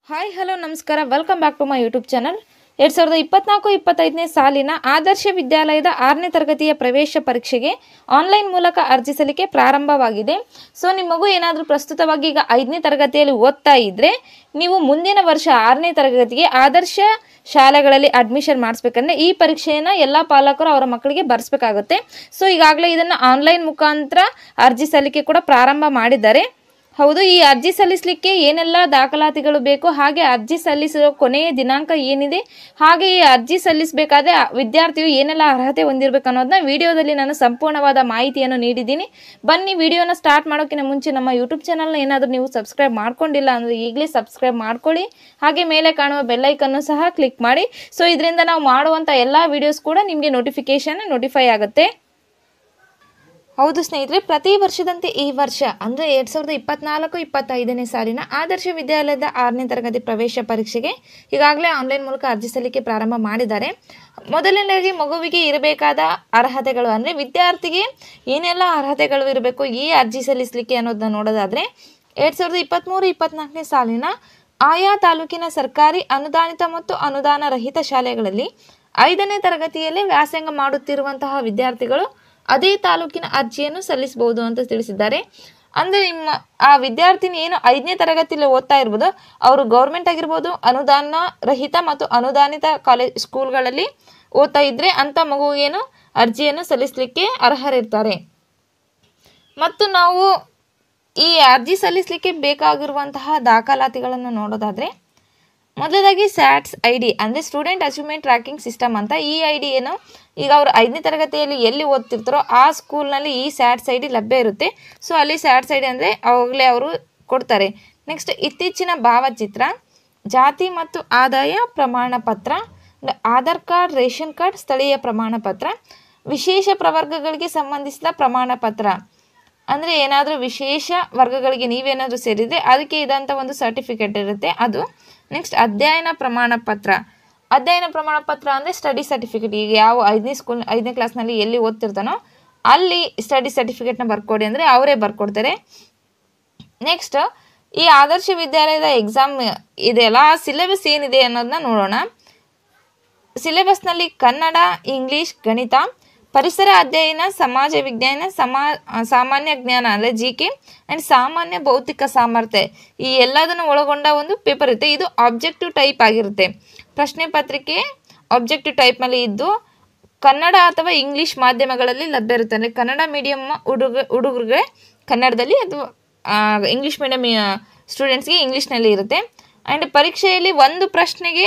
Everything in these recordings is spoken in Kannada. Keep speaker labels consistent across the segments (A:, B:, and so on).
A: ಹಾಯ್ ಹಲೋ ನಮಸ್ಕಾರ welcome back to my YouTube channel 2024-25ನೇ ಸಾಲಿನ ಆದರ್ಶ ವಿದ್ಯಾಲಯದ 6ನೇ ತರಗತಿಯ ಪ್ರವೇಶ ಪರೀಕ್ಷೆಗೆ ಆನ್ಲೈನ್ ಮೂಲಕ ಅರ್ಜಿ ಸಲ್ಲಿಕೆ ಪ್ರಾರಂಭವಾಗಿದೆ. ಸೊ ನಿಮ್ಮ ಮಗು ಏನಾದರೂ ಪ್ರಸ್ತುತವಾಗಿ ಈಗ 5ನೇ ತರಗತಿಯಲ್ಲಿ ಓದ್ತಾ ಇದ್ದರೆ ನೀವು ಮುಂದಿನ ವರ್ಷ 6ನೇ ತರಗತಿಗೆ ಆದರ್ಶ ಶಾಲೆಗಳಲ್ಲಿ ಅಡ್ಮಿಷನ್ ಮಾಡಿಸ್ಬೇಕಂದ್ರೆ ಈ ಪರೀಕ್ಷೆಯನ್ನು ಎಲ್ಲ ಪಾಲಕರು ಅವರ ಮಕ್ಕಳಿಗೆ ಬರೆಸಬೇಕಾಗುತ್ತೆ. ಸೊ ಈಗಾಗಲೇ ಇದನ್ನು ಆನ್ಲೈನ್ ಮುಖಾಂತರ ಅರ್ಜಿ ಸಲ್ಲಿಕೆ ಕೂಡ ಪ್ರಾರಂಭ ಮಾಡಿದ್ದಾರೆ. ಹೌದು, ಈ ಅರ್ಜಿ ಸಲ್ಲಿಸಲಿಕ್ಕೆ ಏನೆಲ್ಲ ದಾಖಲಾತಿಗಳು ಬೇಕು, ಹಾಗೆ ಅರ್ಜಿ ಸಲ್ಲಿಸುವ ಕೊನೆಯ ದಿನಾಂಕ ಏನಿದೆ, ಹಾಗೆ ಈ ಅರ್ಜಿ ಸಲ್ಲಿಸಬೇಕಾದ್ರೆ ವಿದ್ಯಾರ್ಥಿಯು ಏನೆಲ್ಲ ಅರ್ಹತೆ ಹೊಂದಿರಬೇಕು ಅನ್ನೋದನ್ನ ವಿಡಿಯೋದಲ್ಲಿ ನಾನು ಸಂಪೂರ್ಣವಾದ ಮಾಹಿತಿಯನ್ನು ನೀಡಿದ್ದೀನಿ. ಬನ್ನಿ ವಿಡಿಯೋನ ಸ್ಟಾರ್ಟ್ ಮಾಡೋಕ್ಕಿಂತ ಮುಂಚೆ ನಮ್ಮ ಯೂಟ್ಯೂಬ್ ಚಾನಲ್ನ ಏನಾದರೂ ನೀವು ಸಬ್ಸ್ಕ್ರೈಬ್ ಮಾಡ್ಕೊಂಡಿಲ್ಲ ಅಂದರೆ ಈಗಲೇ ಸಬ್ಸ್ಕ್ರೈಬ್ ಮಾಡ್ಕೊಳ್ಳಿ. ಹಾಗೆ ಮೇಲೆ ಕಾಣುವ ಬೆಲ್ಲೈಕನ್ನು ಸಹ ಕ್ಲಿಕ್ ಮಾಡಿ. ಸೊ ಇದರಿಂದ ನಾವು ಮಾಡುವಂಥ ಎಲ್ಲ ವಿಡಿಯೋಸ್ ಕೂಡ ನಿಮಗೆ ನೋಟಿಫೈ ಆಗುತ್ತೆ. ಹೌದು ಸ್ನೇಹಿತರೆ, ಪ್ರತಿ ವರ್ಷದಂತೆ ಈ ವರ್ಷ ಅಂದರೆ 2024-25ನೇ ಸಾಲಿನ ಆದರ್ಶ ವಿದ್ಯಾಲಯದ 6ನೇ ತರಗತಿ ಪ್ರವೇಶ ಪರೀಕ್ಷೆಗೆ ಈಗಾಗಲೇ ಆನ್ಲೈನ್ ಮೂಲಕ ಅರ್ಜಿ ಸಲ್ಲಿಕೆ ಪ್ರಾರಂಭ ಮಾಡಿದ್ದಾರೆ. ಮೊದಲನೇದಾಗಿ ಮಗುವಿಗೆ ಇರಬೇಕಾದ ಅರ್ಹತೆಗಳು ಅಂದರೆ ವಿದ್ಯಾರ್ಥಿಗೆ ಏನೆಲ್ಲ ಅರ್ಹತೆಗಳು ಇರಬೇಕು ಈ ಅರ್ಜಿ ಸಲ್ಲಿಸಲಿಕ್ಕೆ ಅನ್ನೋದನ್ನ ನೋಡೋದಾದರೆ 2023-24ನೇ ಸಾಲಿನ ಆಯಾ ತಾಲೂಕಿನ ಸರ್ಕಾರಿ ಅನುದಾನಿತ ಮತ್ತು ಅನುದಾನ ರಹಿತ ಶಾಲೆಗಳಲ್ಲಿ 5ನೇ ತರಗತಿಯಲ್ಲಿ ವ್ಯಾಸಂಗ ಮಾಡುತ್ತಿರುವಂತಹ ವಿದ್ಯಾರ್ಥಿಗಳು ಅದೇ ತಾಲೂಕಿನ ಅರ್ಜಿಯನ್ನು ಸಲ್ಲಿಸಬಹುದು ಅಂತ ತಿಳಿಸಿದ್ದಾರೆ. ಅಂದರೆ ನಿಮ್ಮ ಆ ವಿದ್ಯಾರ್ಥಿನಿ ಏನು 5ನೇ ತರಗತಿಯಲ್ಲಿ ಓದ್ತಾ ಇರ್ಬೋದು, ಅವರು ಗೌರ್ಮೆಂಟ್ ಆಗಿರ್ಬೋದು, ಅನುದಾನ ರಹಿತ ಮತ್ತು ಅನುದಾನಿತ ಸ್ಕೂಲ್ಗಳಲ್ಲಿ ಓದ್ತಾ ಇದ್ದರೆ ಅಂಥ ಮಗುವಿಗೇನು ಅರ್ಜಿಯನ್ನು ಸಲ್ಲಿಸಲಿಕ್ಕೆ ಅರ್ಹರಿರ್ತಾರೆ. ಮತ್ತು ನಾವು ಈ ಅರ್ಜಿ ಸಲ್ಲಿಸಲಿಕ್ಕೆ ಬೇಕಾಗಿರುವಂತಹ ದಾಖಲಾತಿಗಳನ್ನು ನೋಡೋದಾದರೆ ಮೊದಲಾಗಿ ಸ್ಯಾಟ್ಸ್ ID ಅಂದರೆ ಸ್ಟೂಡೆಂಟ್ ಅಚೀವ್ಮೆಂಟ್ ಟ್ರ್ಯಾಕಿಂಗ್ ಸಿಸ್ಟಮ್ ಅಂತ. ಈ ID ಏನು ಈಗ ಅವರು 5ನೇ ತರಗತಿಯಲ್ಲಿ ಎಲ್ಲಿ ಓದ್ತಿರ್ತಾರೋ ಆ ಸ್ಕೂಲ್ನಲ್ಲಿ ಈ ಸ್ಯಾಟ್ಸ್ ID ಲಭ್ಯ ಇರುತ್ತೆ. ಸೊ ಅಲ್ಲಿ ಸ್ಯಾಟ್ಸ್ ID ಅಂದರೆ ಅವಾಗಲೇ ಅವರು ಕೊಡ್ತಾರೆ. ನೆಕ್ಸ್ಟ್ ಇತ್ತೀಚಿನ ಭಾವಚಿತ್ರ, ಜಾತಿ ಮತ್ತು ಆದಾಯ ಪ್ರಮಾಣ ಪತ್ರ, ಆಧಾರ್ ಕಾರ್ಡ್, ರೇಷನ್ ಕಾರ್ಡ್, ಸ್ಥಳೀಯ ಪ್ರಮಾಣ ಪತ್ರ, ವಿಶೇಷ ಪ್ರವರ್ಗಗಳಿಗೆ ಸಂಬಂಧಿಸಿದ ಪ್ರಮಾಣ ಪತ್ರ ಅಂದರೆ ಏನಾದರೂ ವಿಶೇಷ ವರ್ಗಗಳಿಗೆ ನೀವೇನಾದರೂ ಸೇರಿದರೆ ಅದಕ್ಕೆ ಇದಂಥ ಒಂದು ಸರ್ಟಿಫಿಕೇಟ್ ಇರುತ್ತೆ ಅದು. ನೆಕ್ಸ್ಟ್ ಅಧ್ಯಯನ ಪ್ರಮಾಣ ಪತ್ರ ಅಂದರೆ ಸ್ಟಡಿ ಸರ್ಟಿಫಿಕೇಟ್. ಈಗ ಯಾವ 5ನೇ ಕ್ಲಾಸ್ನಲ್ಲಿ ಎಲ್ಲಿ ಓದ್ತಿರ್ತಾನೋ ಅಲ್ಲಿ ಸ್ಟಡಿ ಸರ್ಟಿಫಿಕೇಟ್ನ ಬರ್ಕೊಡಿ ಅಂದರೆ ಅವರೇ ಬರ್ಕೊಡ್ತಾರೆ. ನೆಕ್ಸ್ಟ್ ಈ ಆದರ್ಶ ವಿದ್ಯಾಲಯದ ಎಕ್ಸಾಮ್ ಇದೆಯಲ್ಲ, ಆ ಸಿಲೆಬಸ್ ಏನಿದೆ ಅನ್ನೋದನ್ನ ನೋಡೋಣ. ಸಿಲೆಬಸ್ನಲ್ಲಿ ಕನ್ನಡ, ಇಂಗ್ಲೀಷ್, ಗಣಿತ, ಪರಿಸರ ಅಧ್ಯಯನ, ಸಮಾಜ ವಿಜ್ಞಾನ, ಸಾಮಾನ್ಯ ಜ್ಞಾನ ಅಂದರೆ GK ಆ್ಯಂಡ್ ಸಾಮಾನ್ಯ ಭೌತಿಕ ಸಾಮರ್ಥ್ಯ ಈ ಎಲ್ಲದನ್ನು ಒಳಗೊಂಡ ಒಂದು ಪೇಪರ್ ಇರುತ್ತೆ. ಇದು ಆಬ್ಜೆಕ್ಟಿವ್ ಟೈಪ್ ಆಗಿರುತ್ತೆ. ಪ್ರಶ್ನೆ ಪತ್ರಿಕೆ ಆಬ್ಜೆಕ್ಟಿವ್ ಟೈಪ್ನಲ್ಲಿ ಇದ್ದು ಕನ್ನಡ ಅಥವಾ ಇಂಗ್ಲೀಷ್ ಮಾಧ್ಯಮಗಳಲ್ಲಿ ಲಭ್ಯ ಇರುತ್ತೆ. ಅಂದರೆ ಕನ್ನಡ ಮೀಡಿಯಮ್ ಹುಡುಗರಿಗೆ ಕನ್ನಡದಲ್ಲಿ ಅಥವಾ ಇಂಗ್ಲೀಷ್ ಮೀಡಿಯಮ್ ಸ್ಟೂಡೆಂಟ್ಸ್ಗೆ ಇಂಗ್ಲೀಷ್ನಲ್ಲಿ ಇರುತ್ತೆ. ಆ್ಯಂಡ್ ಪರೀಕ್ಷೆಯಲ್ಲಿ ಒಂದು ಪ್ರಶ್ನೆಗೆ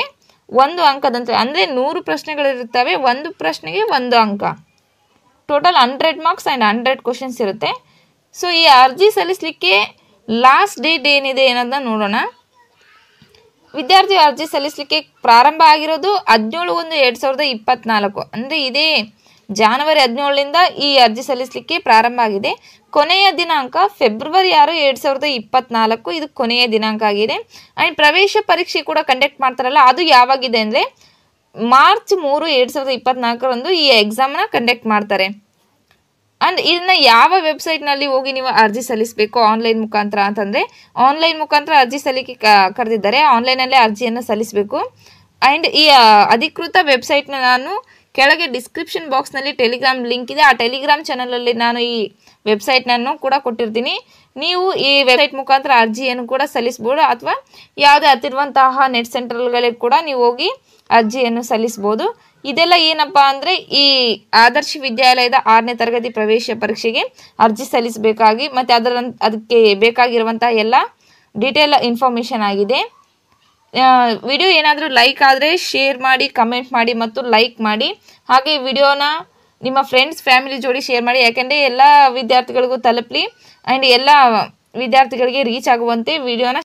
A: 1 ಅಂಕದಂತೆ ಅಂದರೆ 100 ಪ್ರಶ್ನೆಗಳಿರುತ್ತವೆ, ಒಂದು ಪ್ರಶ್ನೆಗೆ 1 ಅಂಕ. ಟೋಟಲ್ 100 ಮಾರ್ಕ್ಸ್ ಆ್ಯಂಡ್ 100 ಕ್ವಶನ್ಸ್ ಇರುತ್ತೆ. ಸೊ ಈ ಅರ್ಜಿ ಸಲ್ಲಿಸಲಿಕ್ಕೆ ಲಾಸ್ಟ್ ಡೇಟ್ ಏನಿದೆ ಅನ್ನೋದನ್ನ ನೋಡೋಣ. ವಿದ್ಯಾರ್ಥಿ ಅರ್ಜಿ ಸಲ್ಲಿಸಲಿಕ್ಕೆ ಪ್ರಾರಂಭ ಆಗಿರೋದು 17/1/2024 ಅಂದರೆ ಇದೇ ಜನವರಿ 17ರಿಂದ ಈ ಅರ್ಜಿ ಸಲ್ಲಿಸಲಿಕ್ಕೆ ಪ್ರಾರಂಭ ಆಗಿದೆ. ಕೊನೆಯ ದಿನಾಂಕ ಫೆಬ್ರವರಿ 6, 2024 ಇದು ಕೊನೆಯ ದಿನಾಂಕ ಆಗಿದೆ. ಆ್ಯಂಡ್ ಪ್ರವೇಶ ಪರೀಕ್ಷೆ ಕೂಡ ಕಂಡಕ್ಟ್ ಮಾಡ್ತಾರಲ್ಲ ಅದು ಯಾವಾಗಿದೆ ಅಂದರೆ ಮಾರ್ಚ್ 3, 2024ರಂದು ಈ ಎಕ್ಸಾಮ್ನ ಕಂಡಕ್ಟ್ ಮಾಡ್ತಾರೆ. ಆ್ಯಂಡ್ ಇದನ್ನ ಯಾವ ವೆಬ್ಸೈಟ್ನಲ್ಲಿ ಹೋಗಿ ನೀವು ಅರ್ಜಿ ಸಲ್ಲಿಸಬೇಕು ಆನ್ಲೈನ್ ಮುಖಾಂತರ ಅಂತಂದರೆ ಆನ್ಲೈನ್ ಮುಖಾಂತರ ಅರ್ಜಿ ಸಲ್ಲಿಕೆ ಕರೆದಿದ್ದಾರೆ. ಆನ್ಲೈನಲ್ಲೇ ಅರ್ಜಿಯನ್ನು ಸಲ್ಲಿಸಬೇಕು. ಆ್ಯಂಡ್ ಈ ಅಧಿಕೃತ ವೆಬ್ಸೈಟ್ನ ನಾನು ಕೆಳಗೆ ಡಿಸ್ಕ್ರಿಪ್ಷನ್ ಬಾಕ್ಸ್ನಲ್ಲಿ ಟೆಲಿಗ್ರಾಮ್ ಲಿಂಕ್ ಇದೆ. ಆ ಟೆಲಿಗ್ರಾಮ್ ಚಾನಲಲ್ಲಿ ನಾನು ಈ ವೆಬ್ಸೈಟ್ನನ್ನು ಕೂಡ ಕೊಟ್ಟಿರ್ತೀನಿ. ನೀವು ಈ ವೆಬ್ಸೈಟ್ ಮುಖಾಂತರ ಅರ್ಜಿಯನ್ನು ಕೂಡ ಸಲ್ಲಿಸ್ಬೋದು ಅಥವಾ ಯಾವುದೇ ಹತ್ತಿರುವಂತಹ ನೆಟ್ ಸೆಂಟರ್ಗಳಿಗೆ ಕೂಡ ನೀವು ಹೋಗಿ ಅರ್ಜಿಯನ್ನು ಸಲ್ಲಿಸ್ಬೋದು. ಇದೆಲ್ಲ ಏನಪ್ಪ ಅಂದರೆ ಈ ಆದರ್ಶ ವಿದ್ಯಾಲಯದ 6ನೇ ತರಗತಿ ಪ್ರವೇಶ ಪರೀಕ್ಷೆಗೆ ಅರ್ಜಿ ಸಲ್ಲಿಸಬೇಕಾಗಿ ಮತ್ತು ಅದಕ್ಕೆ ಬೇಕಾಗಿರುವಂತಹ ಎಲ್ಲ ಡೀಟೇಲ್ ಇನ್ಫಾರ್ಮೇಷನ್ ಆಗಿದೆ. ವಿಡಿಯೋ ಏನಾದರೂ ಲೈಕ್ ಆದರೆ ಶೇರ್ ಮಾಡಿ, ಕಮೆಂಟ್ ಮಾಡಿ ಮತ್ತು ಲೈಕ್ ಮಾಡಿ. ಹಾಗೆ ವಿಡಿಯೋನ ನಿಮ್ಮ ಫ್ರೆಂಡ್ಸ್ ಫ್ಯಾಮಿಲಿ ಜೋಡಿ ಶೇರ್ ಮಾಡಿ, ಯಾಕೆಂದರೆ ಎಲ್ಲ ವಿದ್ಯಾರ್ಥಿಗಳಿಗೂ ತಲುಪಲಿ ಆ್ಯಂಡ್ ಎಲ್ಲ ವಿದ್ಯಾರ್ಥಿಗಳಿಗೆ ರೀಚ್ ಆಗುವಂತೆ ವಿಡಿಯೋನ